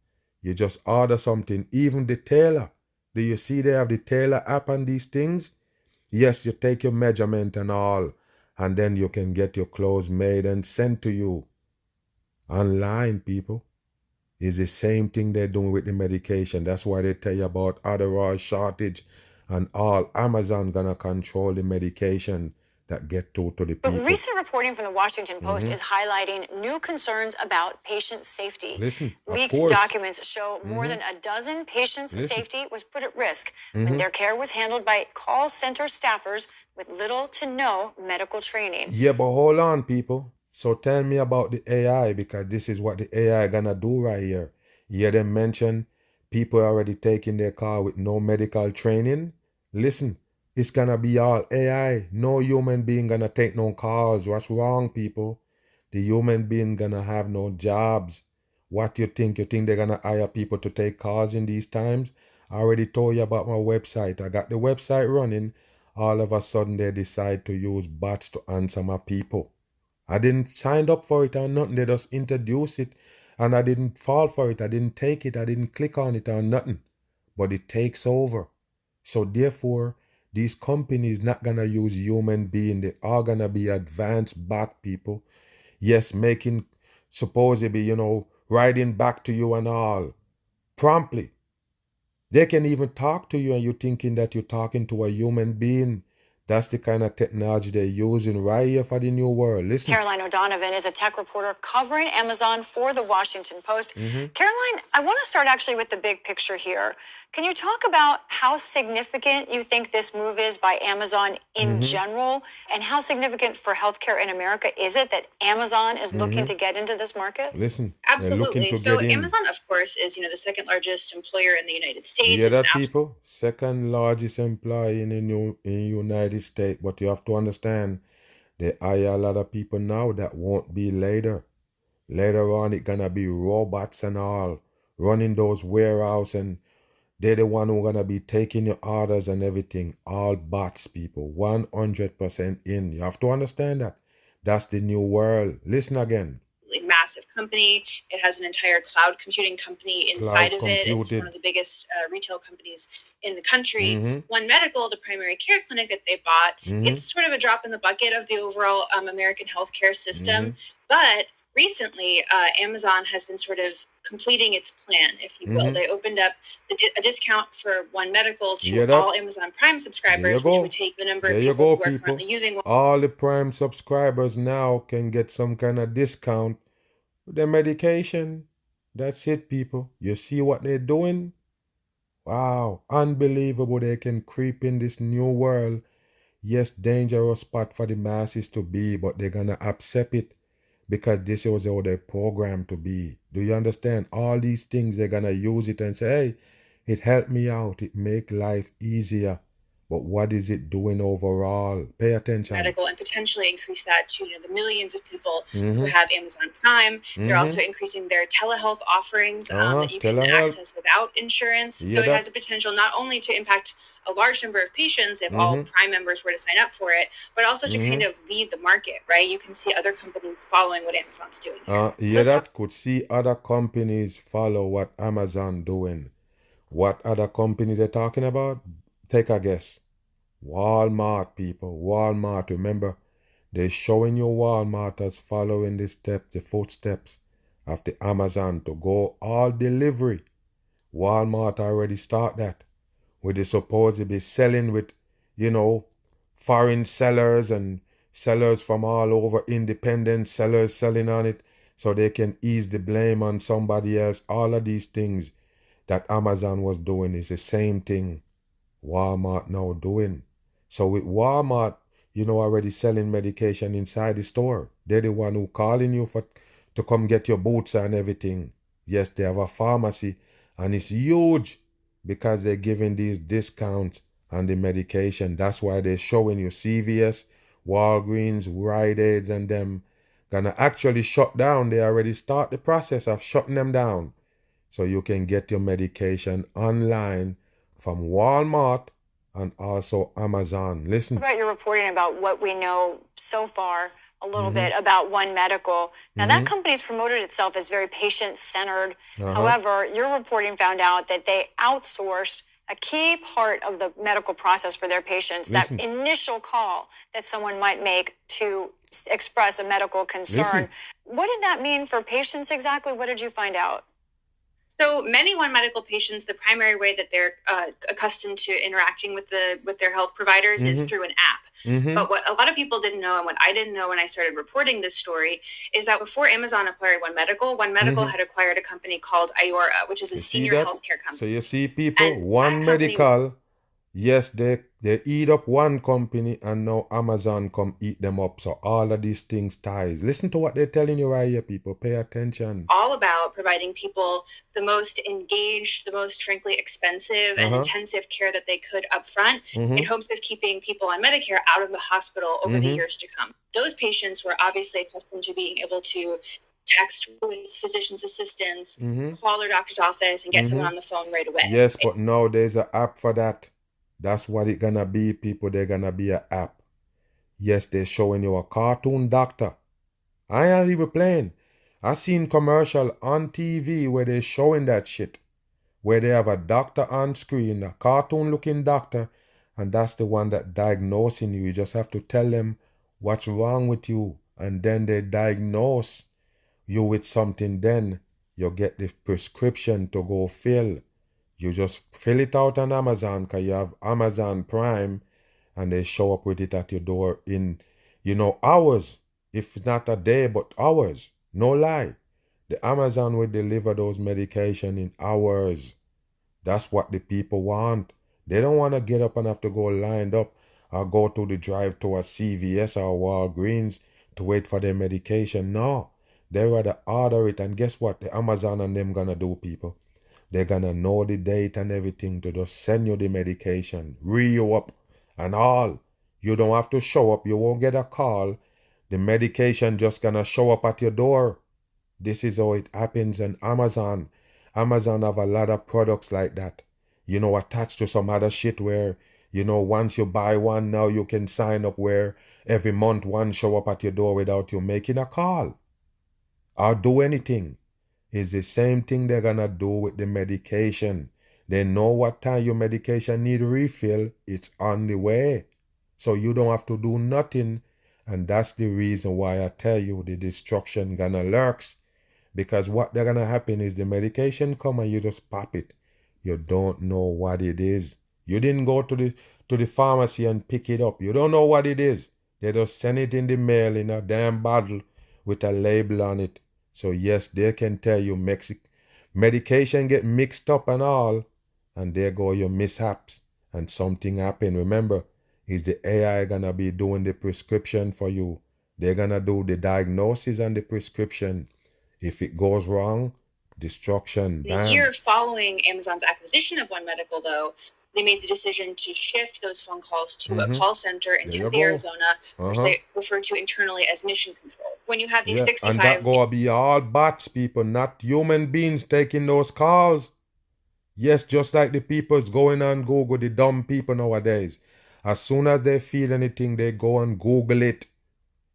Speaker 1: You just order something, even the tailor. Do you see they have the tailor app on these things? Yes, you take your measurement and all, and then you can get your clothes made and sent to you. Online, people. It's the same thing they're doing with the medication. That's why they tell you about Adderall shortage and all Amazon gonna control the medication that get to the people.
Speaker 2: But recent reporting from the Washington Post is highlighting new concerns about patient safety.
Speaker 1: Listen,
Speaker 2: Leaked documents show more than a dozen patients' safety was put at risk when their care was handled by call center staffers with little to no medical training.
Speaker 1: Yeah, but hold on, people. So tell me about the AI, because this is what the AI gonna do right here. You hear them mention people already taking their car with no medical training? Listen, it's gonna be all AI. No human being gonna take no cars. What's wrong, people? The human being gonna have no jobs. What you think? You think they're gonna hire people to take cars in these times? I already told you about my website. I got the website running. All of a sudden they decide to use bots to answer my people. I didn't sign up for it or nothing. They just introduced it and I didn't fall for it. I didn't take it. I didn't click on it or nothing. But it takes over. So therefore, these companies not gonna use human being. They are gonna be advanced bot people. Yes, making supposedly, writing back to you and all. Promptly. They can even talk to you and you're thinking that you're talking to a human being. That's the kind of technology they're using right here for the new world. Listen.
Speaker 2: Caroline O'Donovan is a tech reporter covering Amazon for the Washington Post. Caroline, I want to start actually with the big picture here. Can you talk about how significant you think this move is by Amazon in general, and how significant for healthcare in America is it that Amazon is looking to get into this market?
Speaker 1: Listen,
Speaker 11: absolutely. So Amazon, of course, is the second largest employer in the United States.
Speaker 1: You hear that, people? Second largest employer in the United States. But you have to understand, they hire a lot of people now that won't be later. Later on, it's gonna be robots and all running those warehouses, and they're the one who gonna be taking your orders and everything. All bots, people. 100% in. You have to understand that. That's the new world. Listen again.
Speaker 11: Massive company. It has an entire cloud computing company inside of it. It's one of the biggest retail companies in the country. One Medical, the primary care clinic that they bought, it's sort of a drop in the bucket of the overall American healthcare system. But recently, Amazon has been sort of completing its plan, if you will. They opened up a discount for One Medical to all Amazon Prime subscribers, which would take the number of people who are currently using.
Speaker 1: All the Prime subscribers now can get some kind of discount with their medication. That's it, people. You see what they're doing? Wow, unbelievable. They can creep in this new world. Yes, dangerous spot for the masses to be, but they're gonna accept it because this was how they're programmed to be. Do you understand? All these things, they're gonna use it and say, hey, it helped me out. It make life easier. But what is it doing overall? Pay attention.
Speaker 11: Medical, and potentially increase that to the millions of people who have Amazon Prime. They're also increasing their telehealth offerings that you can access without insurance. So it has a potential not only to impact a large number of patients if all Prime members were to sign up for it, but also to kind of lead the market, right? You can see other companies following what Amazon's doing here.
Speaker 1: Could see other companies follow what Amazon doing. What other company they're talking about? Take a guess. Walmart, people. Walmart. Remember, they're showing you Walmart as following the footsteps of the Amazon to go all delivery. Walmart already start that. Where they supposedly selling with, foreign sellers and sellers from all over, independent sellers selling on it so they can ease the blame on somebody else. All of these things that Amazon was doing is the same thing Walmart now doing. So with Walmart, already selling medication inside the store. They're the one who calling you to come get your boots and everything. Yes, they have a pharmacy and it's huge because they're giving these discounts on the medication. That's why they're showing you CVS, Walgreens, Rite Aids, and them gonna actually shut down. They already start the process of shutting them down. So you can get your medication online from Walmart and also Amazon. Listen.
Speaker 2: What about your reporting about what we know so far, a little bit about One Medical? Now, that company's promoted itself as very patient-centered. However, your reporting found out that they outsourced a key part of the medical process for their patients, that initial call that someone might make to express a medical concern. What did that mean for patients exactly? What did you find out?
Speaker 11: So many One Medical patients, the primary way that they're accustomed to interacting with their health providers is through an app. But what a lot of people didn't know, and what I didn't know when I started reporting this story, is that before Amazon acquired One Medical had acquired a company called Iora, which is a senior healthcare company.
Speaker 1: So you see, people,
Speaker 11: And
Speaker 1: One
Speaker 11: that company-
Speaker 1: Medical, yes, they eat up one company, and now Amazon come eat them up. So all of these things ties. Listen to what they're telling you right here, people. Pay attention.
Speaker 11: All about providing people the most engaged, the most frankly expensive and intensive care that they could up front in hopes of keeping people on Medicare out of the hospital over the years to come. Those patients were obviously accustomed to being able to text with physician's assistants, call their doctor's office, and get someone on the phone right away.
Speaker 1: Yes, but now there's an app for that. That's what it's gonna be, people. They're gonna be an app. Yes, they're showing you a cartoon doctor. I ain't even playing. I seen commercial on TV where they're showing that shit. Where they have a doctor on screen, a cartoon looking doctor, and that's the one that diagnosing you. You just have to tell them what's wrong with you, and then they diagnose you with something. Then you get the prescription to go fill. You just fill it out on Amazon because you have Amazon Prime, and they show up with it at your door in, hours. If not a day, but hours. No lie. The Amazon will deliver those medication in hours. That's what the people want. They don't want to get up and have to go lined up or go to the drive to a CVS or Walgreens to wait for their medication. No. They rather order it, and guess what? The Amazon and them gonna do, people? They're gonna know the date and everything to just send you the medication, re you up and all. You don't have to show up. You won't get a call. The medication just gonna show up at your door. This is how it happens on Amazon. Amazon have a lot of products like that. Attached to some other shit where, once you buy one, now you can sign up where every month one show up at your door without you making a call or do anything. It's the same thing they're gonna do with the medication. They know what time your medication need refill. It's on the way. So you don't have to do nothing. And that's the reason why I tell you the destruction gonna lurks. Because what they're gonna happen is the medication come and you just pop it. You don't know what it is. You didn't go to the pharmacy and pick it up. You don't know what it is. They just send it in the mail in a damn bottle with a label on it. So yes, they can tell you medication get mixed up and all, and there go your mishaps and something happen. Remember, is the AI gonna be doing the prescription for you? They're gonna do the diagnosis and the prescription. If it goes wrong, destruction.
Speaker 11: The
Speaker 1: Bam.
Speaker 11: year following Amazon's acquisition of One Medical, though, they made the decision to shift those phone calls to a call center in Tempe, Arizona, which they refer to internally as mission control. When you have these 65...
Speaker 1: And that go be all bots, people, not human beings taking those calls. Yes, just like the people's going on Google, the dumb people nowadays. As soon as they feel anything, they go and Google it.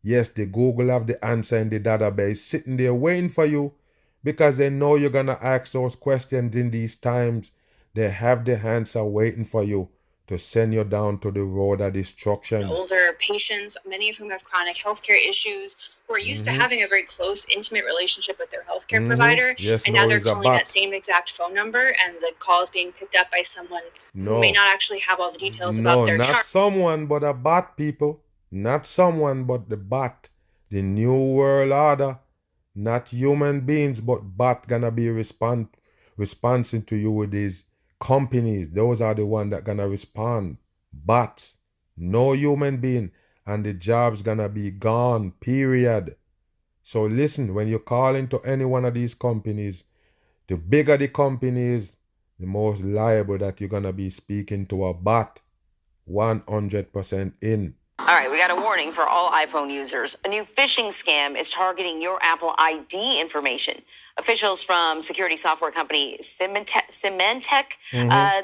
Speaker 1: Yes, the Google have the answer in the database sitting there waiting for you because they know you're going to ask those questions in these times. They have the answer waiting for you to send you down to the road of destruction.
Speaker 11: Older patients, many of whom have chronic healthcare issues, who are used to having a very close, intimate relationship with their healthcare provider, and now they're calling that same exact phone number, and the call is being picked up by someone who may not actually have all the details about their chart.
Speaker 1: Not someone, but a bot, people. Not someone, but the bot. The new world order. Not human beings, but bot gonna be responding to you with these companies. Those are the ones that gonna respond. Bots. No human being. And the job's gonna be gone. Period. So listen, when you call into any one of these companies, the bigger the company is, the most liable that you're gonna be speaking to a bot. 100% in.
Speaker 2: All right, we got a warning for all iPhone users. A new phishing scam is targeting your Apple ID information. Officials from security software company Symantec,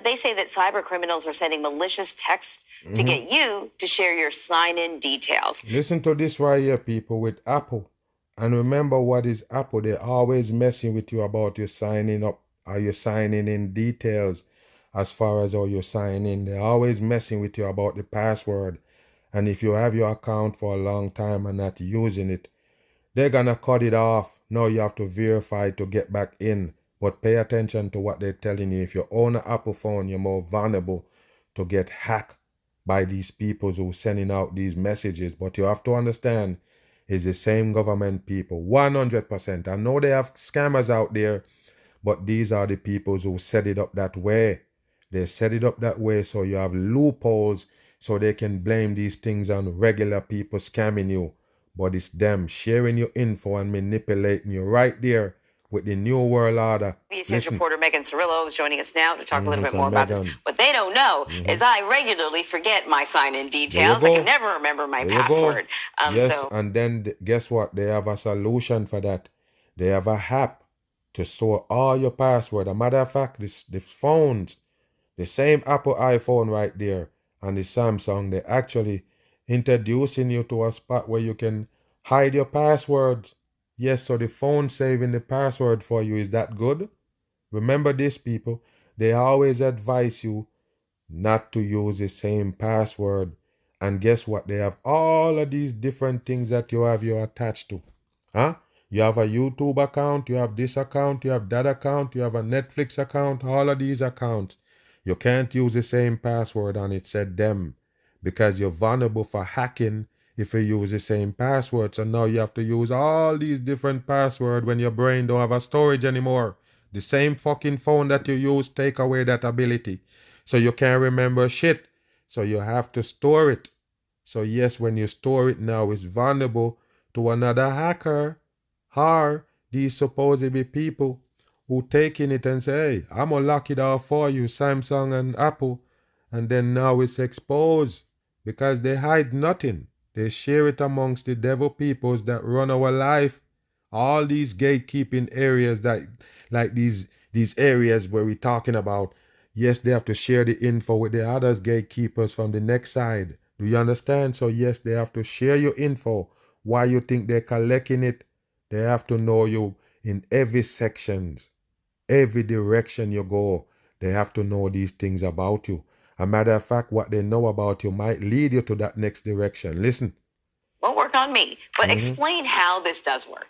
Speaker 2: they say that cyber criminals are sending malicious texts to get you to share your sign-in details.
Speaker 1: Listen to this right here, people, with Apple. And remember what is Apple. They're always messing with you about your signing up or your signing in details as far as how you sign in. They're always messing with you about the password. And if you have your account for a long time and not using it, they're going to cut it off. Now you have to verify to get back in. But pay attention to what they're telling you. If you own an Apple phone, you're more vulnerable to get hacked by these people who are sending out these messages. But you have to understand, it's the same government people, 100%. I know they have scammers out there, but these are the people who set it up that way. They set it up that way so you have loopholes so they can blame these things on regular people scamming you. But it's them sharing your info and manipulating you right there with the New World Order.
Speaker 2: News reporter Megan Cirillo is joining us now to talk a little bit more about this. What they don't know is I regularly forget my sign-in details. I can never remember my password.
Speaker 1: Yes, and then guess what? They have a solution for that. They have a app to store all your password. A matter of fact, the phones, the same Apple iPhone right there and the Samsung, they're actually introducing you to a spot where you can hide your passwords. Yes, so the phone saving the password for you. Is that good? Remember this, people. They always advise you not to use the same password. And guess what? They have all of these different things that you're attached to. Huh? You have a YouTube account, you have this account, you have that account, you have a Netflix account, all of these accounts. You can't use the same password and it said them because you're vulnerable for hacking if you use the same password. So now you have to use all these different passwords when your brain don't have a storage anymore. The same fucking phone that you use take away that ability. So you can't remember shit. So you have to store it. So yes, when you store it now, it's vulnerable to another hacker or these supposedly people who taking it and say, hey, I'm gonna lock it off for you, Samsung and Apple. And then now it's exposed because they hide nothing. They share it amongst the devil peoples that run our life. All these gatekeeping areas that, like these areas where we're talking about, yes, they have to share the info with the others gatekeepers from the next side. Do you understand? So yes, they have to share your info. Why you think they're collecting it? They have to know you in every sections, every direction you go. They have to know these things about you. A matter of fact, what they know about you might lead you to that next direction. Listen.
Speaker 2: Won't work on me, but explain how this does work.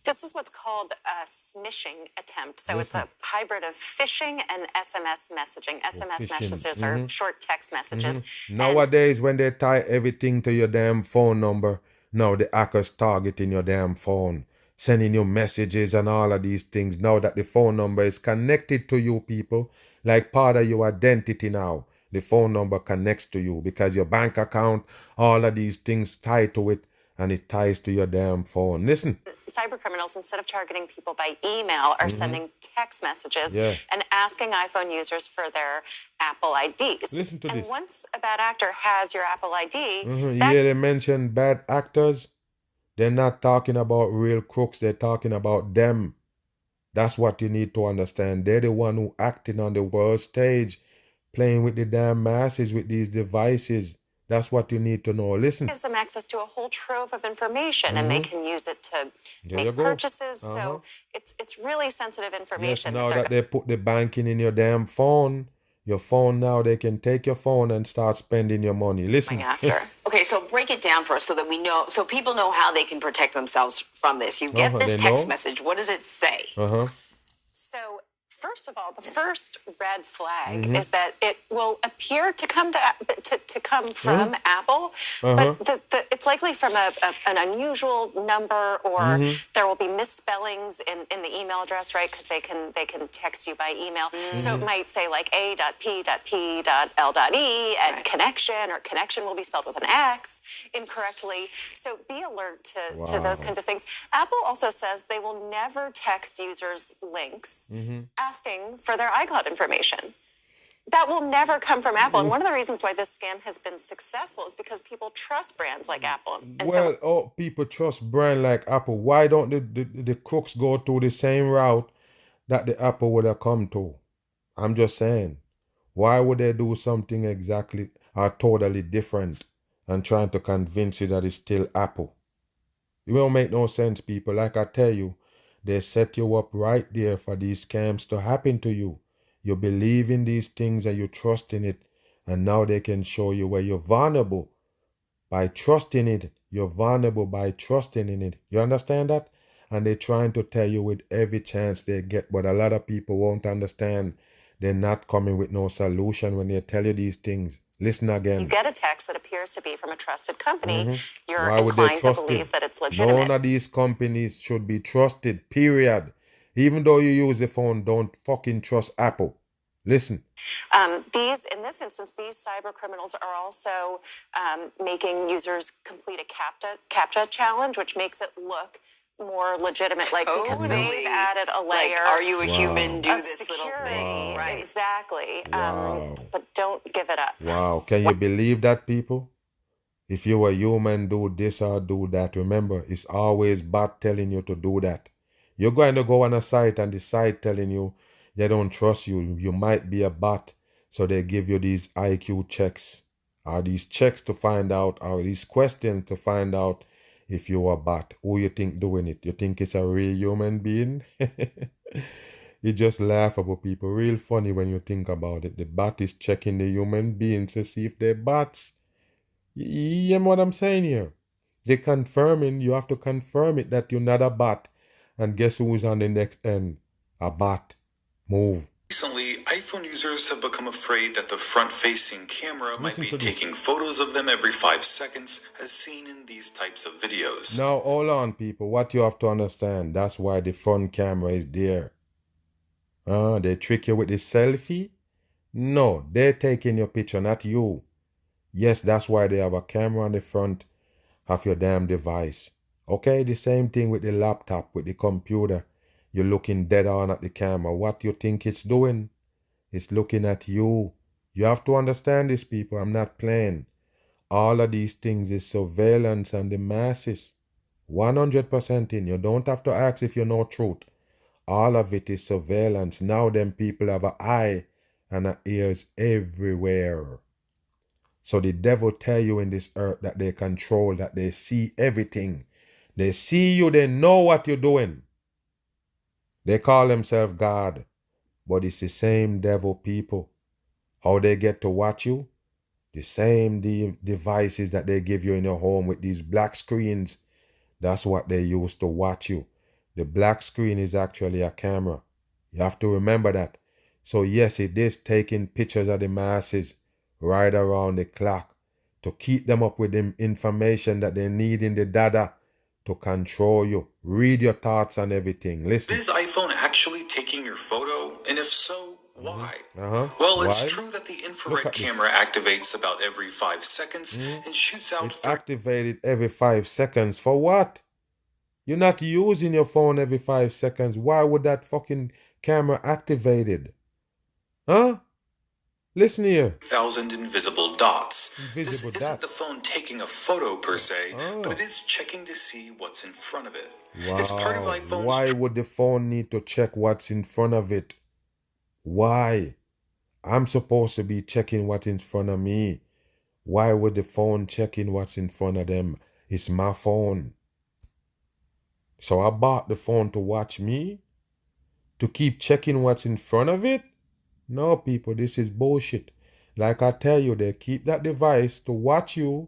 Speaker 4: This is what's called a smishing attempt. So it's a hybrid of phishing and SMS messaging. SMS messages are short text messages.
Speaker 1: Nowadays, when they tie everything to your damn phone number, now the hackers targeting your damn phone, sending you messages and all of these things. Now that the phone number is connected to you, people, like part of your identity now. The phone number connects to you because your bank account, all of these things tie to it. And it ties to your damn phone. Listen.
Speaker 4: Cyber criminals, instead of targeting people by email, are sending text messages and asking iPhone users for their Apple IDs.
Speaker 1: Listen to this.
Speaker 4: And once a bad actor has your Apple ID...
Speaker 1: they mention bad actors. They're not talking about real crooks. They're talking about them. That's what you need to understand. They're the one who acting on the world stage, playing with the damn masses with these devices. That's what you need to know. Listen.
Speaker 4: Gives them access to a whole trove of information, and they can use it to make purchases. So it's really sensitive information.
Speaker 1: Yes, now that they put the banking in your damn phone, your phone now, they can take your phone and start spending your money. Listen.
Speaker 2: Okay, so break it down for us so that we know, so people know how they can protect themselves from this. You get this text message. What does it say?
Speaker 4: So first of all, the first red flag is that it will appear to come from Apple, but it's likely from an unusual number, or there will be misspellings in the email address, right? Because they can text you by email. So it might say like a.p.p.l.e at connection, or connection will be spelled with an X incorrectly. So be alert to those kinds of things. Apple also says they will never text users links asking for their iCloud information. That will never come from Apple. And one of the reasons why this scam has been successful is because people trust brands like Apple. And
Speaker 1: people trust brands like Apple. Why don't the crooks go through the same route that the Apple would have come to? I'm just saying. Why would they do something exactly or totally different and trying to convince you that it's still Apple? It won't make no sense, people. Like I tell you, they set you up right there for these scams to happen to you. You believe in these things and you trust in it. And now they can show you where you're vulnerable by trusting it. You're vulnerable by trusting in it. You understand that? and they're trying to tell you with every chance they get, but a lot of people won't understand. They're not coming with no solution when they tell you these things. Listen again.
Speaker 4: You get a text that appears to be from a trusted company, you're inclined to believe that it's legitimate.
Speaker 1: None of these companies should be trusted, period. Even though you use the phone, don't fucking trust Apple. Listen.
Speaker 4: In this instance, these cyber criminals are also making users complete a CAPTCHA challenge, which makes it look more legitimate, like because they've added a layer.
Speaker 5: Like, are you a human? Do this
Speaker 4: security.
Speaker 5: little thing. Right.
Speaker 4: Exactly. But don't give it up.
Speaker 1: Wow. Can you believe that, people? If you're a human, do this or do that. Remember, it's always bad telling you to do that. You're going to go on a site and the site telling you they don't trust you. You might be a bot. So they give you these IQ checks. Or these checks to find out, or these questions to find out if you're a bot. Who you think doing it? You think it's a real human being? You just laughable, people. Real funny when you think about it. The bot is checking the human beings to see if they're bots. You know what I'm saying here? They're confirming, you have to confirm it that you're not a bot. And guess who's on the next end? A bot. Move.
Speaker 12: Recently, iPhone users have become afraid that the front-facing camera might be taking photos of them every 5 seconds, as seen in these types of videos.
Speaker 1: Now, hold on, people. What you have to understand, that's why the front camera is there. They trick you with the selfie? No, they're taking your picture, not you. Yes, that's why they have a camera on the front of your damn device. Okay, the same thing with the laptop, with the computer. You're looking dead on at the camera. What you think it's doing? It's looking at you. You have to understand this, people. I'm not playing. All of these things is surveillance and the masses. 100% in. You don't have to ask if you know truth. All of it is surveillance. Now them people have an eye and an ears everywhere. So the devil tell you in this earth that they control, that they see everything. They see you, they know what you're doing. They call themselves God, but it's the same devil people. How they get to watch you? The same devices that they give you in your home with these black screens. That's what they use to watch you. The black screen is actually a camera. You have to remember that. So yes, it is taking pictures of the masses right around the clock to keep them up with the information that they need in the data to control you, read your thoughts and everything. Listen.
Speaker 12: Is iPhone actually taking your photo? And if so, why? Well, it's true that the infrared camera activates about every 5 seconds and shoots out...
Speaker 1: It's activated every 5 seconds. For what? You're not using your phone every 5 seconds. Why would that fucking camera activated? Huh? Listen here.
Speaker 12: 1,000 invisible dots. This isn't the phone taking a photo per se, but it is checking to see what's in front of it.
Speaker 1: Wow.
Speaker 12: It's part of iPhone's...
Speaker 1: Why would the phone need to check what's in front of it? Why? I'm supposed to be checking what's in front of me. Why would the phone checking what's in front of them? It's my phone. So I bought the phone to watch me? To keep checking what's in front of it? No, people, this is bullshit. Like I tell you, they keep that device to watch you.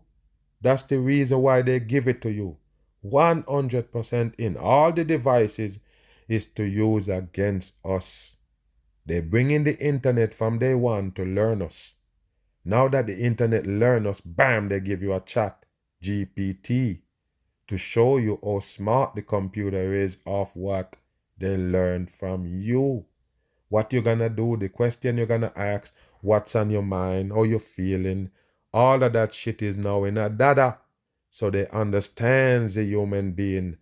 Speaker 1: That's the reason why they give it to you. 100% in. All the devices is to use against us. They bring in the internet from day one to learn us. Now that the internet learn us, bam, they give you a chat GPT to show you how smart the computer is of what they learned from you. What you're gonna do, the question you're gonna ask, what's on your mind, how you're feeling, all of that shit is now in a data. So they understand the human being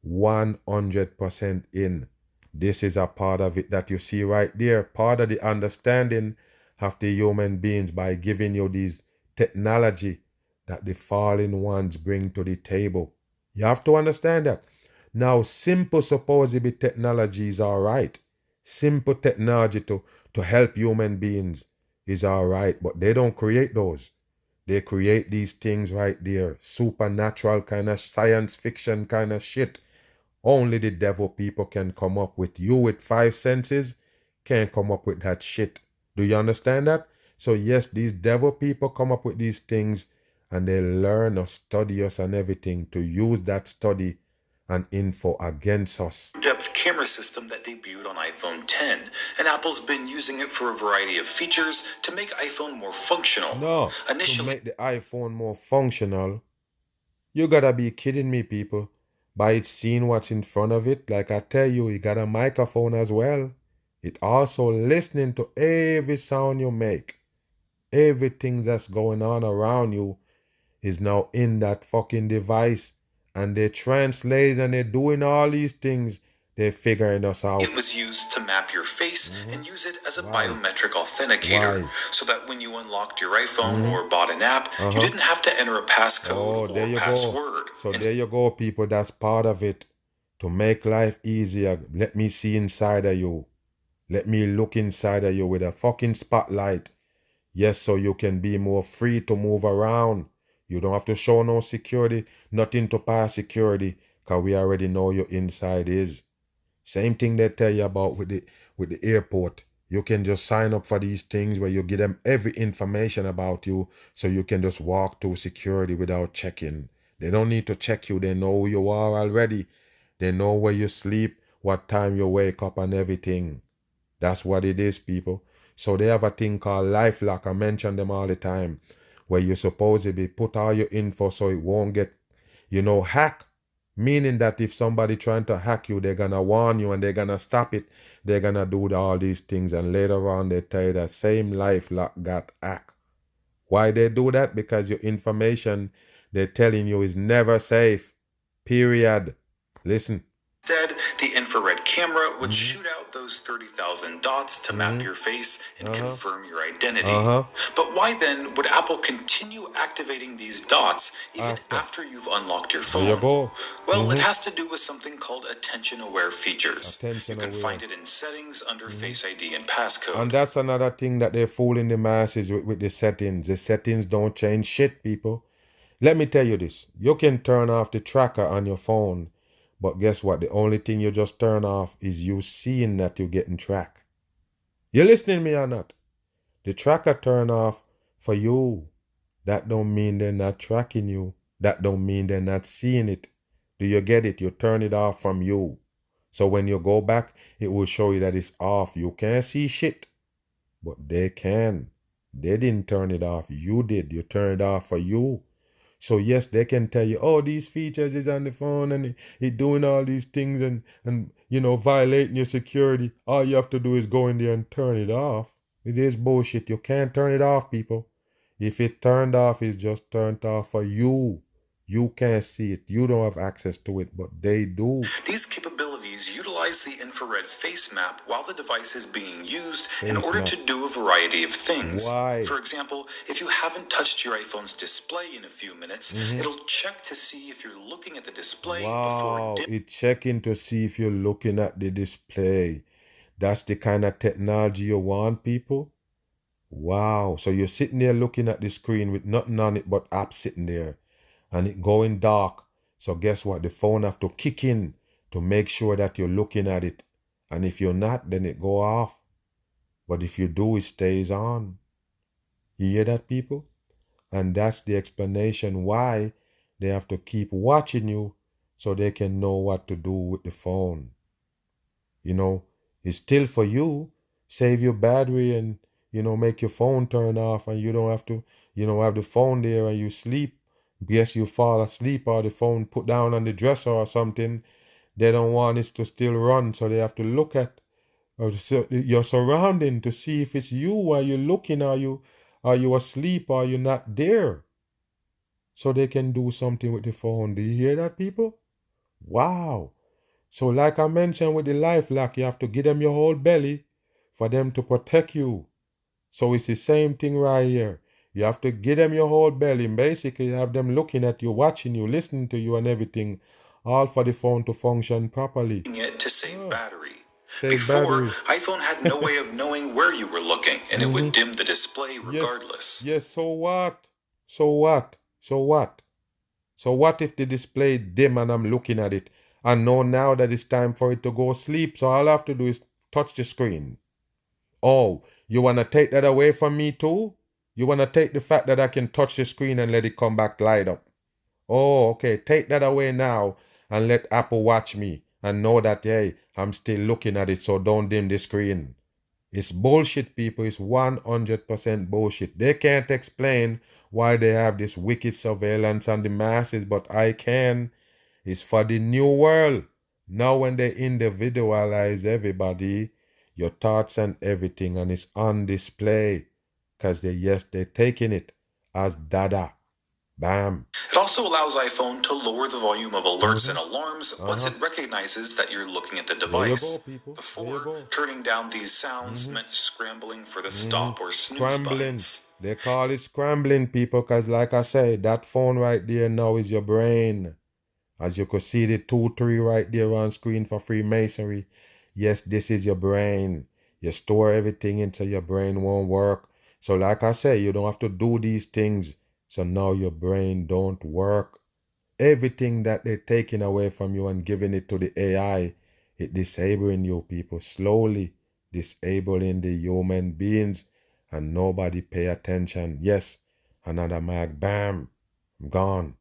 Speaker 1: 100% in. This is a part of it that you see right there. Part of the understanding of the human beings by giving you these technology that the fallen ones bring to the table. You have to understand that. Now, simple supposedly technology is all right. Simple technology to help human beings is all right, but they don't create those. They create these things right there. Supernatural kind of science fiction kind of shit. Only the devil people can come up with. You with 5 senses can't come up with that shit. Do you understand that? So yes, these devil people come up with these things and they learn or study us and everything to use that study and info against us.
Speaker 12: Depth camera system that debuted on iPhone 10, and Apple's been using it for a variety of features to make iPhone more functional.
Speaker 1: No, to make the iPhone more functional. You gotta be kidding me, people. By it seeing what's in front of it, like I tell you, it got a microphone as well. It also listening to every sound you make. Everything that's going on around you is now in that fucking device. And they translate and they're doing all these things. They're figuring us out.
Speaker 12: It was used to map your face and use it as a biometric authenticator. So that when you unlocked your iPhone or bought an app, you didn't have to enter a passcode or password.
Speaker 1: So there you go, people. That's part of it. To make life easier, let me see inside of you. Let me look inside of you with a fucking spotlight. Yes, so you can be more free to move around. You don't have to show no security, nothing to pass security, because we already know your inside is. Same thing they tell you about with the airport. You can just sign up for these things where you give them every information about you so you can just walk through security without checking. They don't need to check you. They know who you are already. They know where you sleep, what time you wake up and everything. That's what it is, people. So they have a thing called LifeLock. I mention them all the time, where you supposedly put all your info so it won't get, hacked. Meaning that if somebody trying to hack you, they're going to warn you and they're going to stop it. They're going to do all these things. And later on, they tell you that same LifeLock got hacked. Why they do that? Because your information they're telling you is never safe. Period. Listen.
Speaker 12: Instead, the infrared camera would shoot out those 30,000 dots to map your face and confirm your identity. But why then would Apple continue activating these dots even after you've unlocked your phone?
Speaker 1: There you go.
Speaker 12: Well, it has to do with something called attention-aware features. You can find it in settings under Face ID and passcode.
Speaker 1: And that's another thing that they're fooling the masses with the settings. The settings don't change shit, people. Let me tell you this. You can turn off the tracker on your phone. But guess what? The only thing you just turn off is you seeing that you're getting tracked. You listening to me or not? The tracker turn off for you. That don't mean they're not tracking you. That don't mean they're not seeing it. Do you get it? You turn it off from you. So when you go back, it will show you that it's off. You can't see shit. But they can. They didn't turn it off. You did. You turned it off for you. So yes, they can tell you, oh, these features is on the phone and it doing all these things and violating your security. All you have to do is go in there and turn it off. It is bullshit. You can't turn it off, people. If it turned off, it's just turned off for you. You can't see it. You don't have access to it, but they do.
Speaker 12: These capabilities utilize the infrared face map while the device is being used in order to do a variety of things.
Speaker 1: Why?
Speaker 12: For example, if you haven't touched your iPhone's display in a few minutes, it'll check to see if you're looking at the display before...
Speaker 1: It's checking to see if you're looking at the display. That's the kind of technology you want, people? Wow. So you're sitting there looking at the screen with nothing on it but apps sitting there. And it going dark. So guess what? The phone have to kick in to make sure that you're looking at it. And if you're not, then it go off. But if you do, it stays on. You hear that, people? And that's the explanation why they have to keep watching you so they can know what to do with the phone. It's still for you. Save your battery and, make your phone turn off and you don't have to, have the phone there and you sleep. Yes, you fall asleep or the phone put down on the dresser or something. They don't want it to still run, so they have to look at your surrounding to see if it's you. Are you looking? Are you asleep? Or are you not there? So they can do something with the phone. Do you hear that, people? Wow. So like I mentioned with the LifeLock, you have to give them your whole belly for them to protect you. So it's the same thing right here. You have to give them your whole belly and basically have them looking at you, watching you, listening to you and everything, all for the phone to function properly.
Speaker 12: It to save battery. Before, iPhone had no way of knowing where you were looking, and it would dim the display regardless.
Speaker 1: Yes, so what? So what if the display dim and I'm looking at it and know now that it's time for it to go sleep, so all I have to do is touch the screen. Oh, you want to take that away from me too? You want to take the fact that I can touch the screen and let it come back light up? Oh, okay. Take that away now and let Apple watch me and know that, hey, I'm still looking at it, so don't dim the screen. It's bullshit, people. It's 100% bullshit. They can't explain why they have this wicked surveillance on the masses, but I can. It's for the new world. Now when they individualize everybody, your thoughts and everything, and it's on display. Because they're taking it as dada. Bam.
Speaker 12: It also allows iPhone to lower the volume of alerts and alarms once it recognizes that you're looking at the device. Before, turning down these sounds meant scrambling for the stop or snooze buttons.
Speaker 1: They call it scrambling, people, because like I say, that phone right there now is your brain. As you could see the 2-3 right there on screen for Freemasonry. Yes, this is your brain. You store everything into your brain, won't work. So like I say, you don't have to do these things. So now your brain don't work. Everything that they're taking away from you and giving it to the AI, it disabling you, people. Slowly disabling the human beings. And nobody pay attention. Yes, another mag, bam, gone.